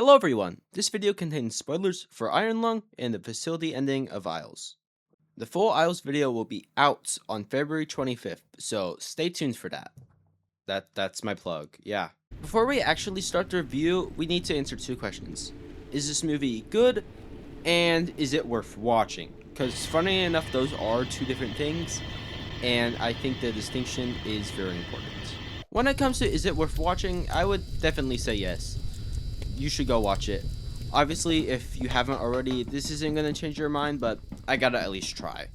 Hello everyone, this video contains spoilers for Iron Lung and the facility ending of Isles. The full Isles video will be out on February 25th, so stay tuned for that. That's my plug, yeah. Before we actually start the review, we need to answer two questions. Is this movie good, and is it worth watching? Because funny enough, those are two different things, and I think the distinction is very important. When it comes to is it worth watching, I would definitely say yes. You should go watch it. Obviously, if you haven't already, this isn't going to change your mind, but I gotta at least try.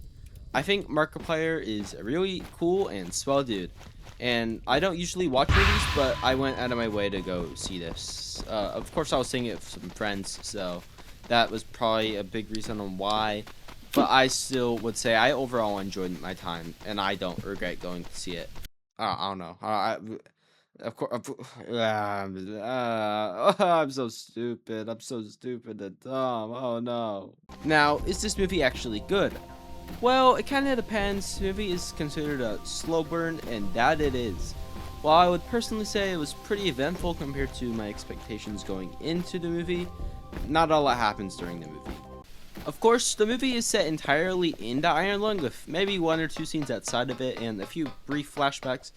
I think Markiplier is a really cool and swell dude, and I don't usually watch movies, but I went out of my way to go see this. Of course, I was seeing it with some friends, so that was probably a big reason on why, but I still would say I overall enjoyed my time, and I don't regret going to see it. I don't know. Of course, I'm so stupid. I'm so stupid and dumb. Oh no. Now, is this movie actually good? Well, it kind of depends. The movie is considered a slow burn, and that it is. While I would personally say it was pretty eventful compared to my expectations going into the movie, not a lot happens during the movie. Of course, the movie is set entirely in the Iron Lung with maybe one or two scenes outside of it and a few brief flashbacks.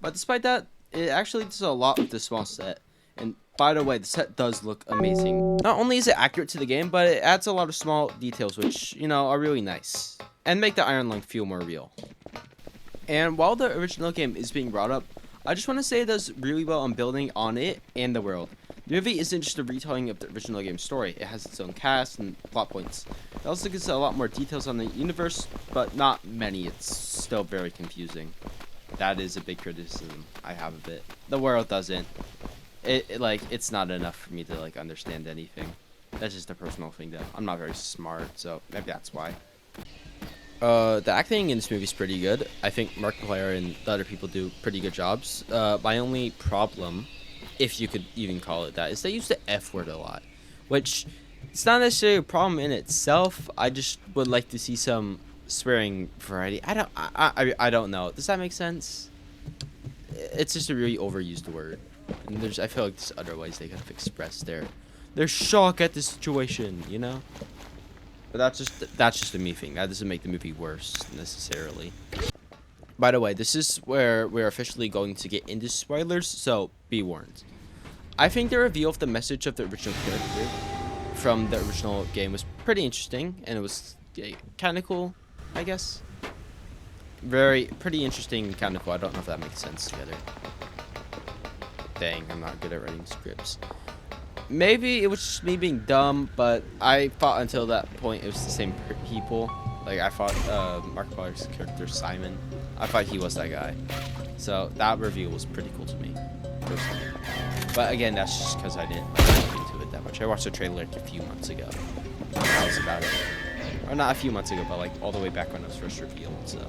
But despite that, it actually does a lot with the small set. And by the way, the set does look amazing. Not only is it accurate to the game, but it adds a lot of small details which, are really nice. And make the Iron Lung feel more real. And while the original game is being brought up, I just want to say it does really well on building on it and the world. The movie isn't just a retelling of the original game story. It has its own cast and plot points. It also gives a lot more details on the universe, but not many. It's still very confusing. That is a big criticism I have of it. The world doesn't. It's not enough for me to understand anything. That's just a personal thing though. I'm not very smart, so maybe that's why. The acting in this movie is pretty good. I think Markiplier and the other people do pretty good jobs. My only problem, if you could even call it that, is they use the F word a lot, which it's not necessarily a problem in itself. I just would like to see some swearing variety. I don't know. Does that make sense? It's just a really overused word. And I feel like there's other ways they could have expressed their shock at the situation, But that's just a me thing. That doesn't make the movie worse necessarily. By the way, this is where we're officially going to get into spoilers, so be warned. I think the reveal of the message of the original character from the original game was pretty interesting, and it was kind of cool, I guess. Pretty interesting and kind of cool. I don't know if that makes sense together. Dang, I'm not good at writing scripts. Maybe it was just me being dumb, but I thought until that point it was the same people. I thought Markiplier's character Simon, I thought he was that guy. So that reveal was pretty cool to me, personally. But again, that's just because I didn't look into it that much. I watched the trailer a few months ago. That was about it. Or not a few months ago, but all the way back when it was first revealed. So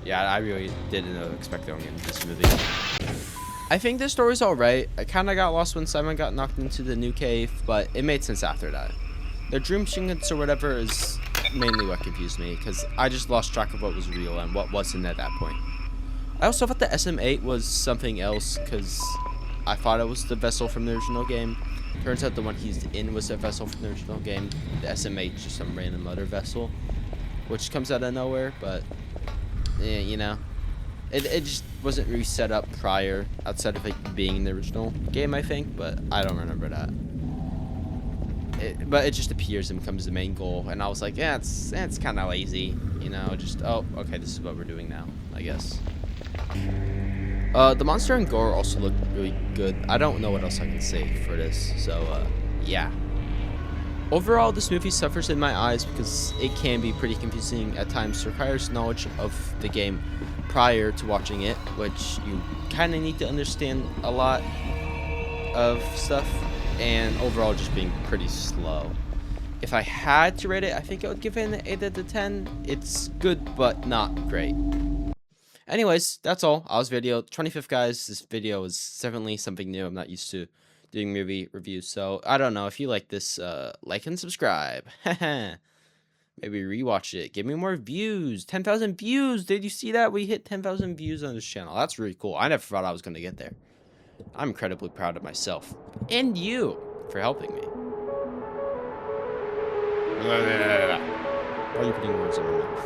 yeah, I really didn't expect going into this movie. I think the story's alright. I kind of got lost when Simon got knocked into the new cave, but it made sense after that. The dream sequence or whatever is mainly what confused me, because I just lost track of what was real and what wasn't at that point. I also thought the SM8 was something else, because I thought it was the vessel from the original game. Turns out the one he's in was a vessel from the original game. The SM8 is just some random other vessel, which comes out of nowhere, but yeah, it just wasn't really set up prior, outside of it being in the original game, I think, but I don't remember that. But it just appears and becomes the main goal, and I was like, yeah, it's kind of lazy, just, oh, okay, this is what we're doing now, I guess. The monster and gore also look really good. I don't know what else I can say for this, so, yeah. Overall, this movie suffers in my eyes because it can be pretty confusing at times. It requires knowledge of the game prior to watching it, which you kind of need to understand a lot of stuff, and overall just being pretty slow. If I had to rate it, I think I would give it an 8 out of 10. It's good, but not great. Anyways, that's all. Owl's video, 25th, guys. This video is definitely something new. I'm not used to doing movie reviews, so I don't know. If you like this, like and subscribe. Maybe rewatch it. Give me more views. 10,000 views. Did you see that? We hit 10,000 views on this channel. That's really cool. I never thought I was going to get there. I'm incredibly proud of myself. And you. for helping me. Why are you putting words in my mouth?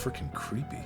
Freaking creepy.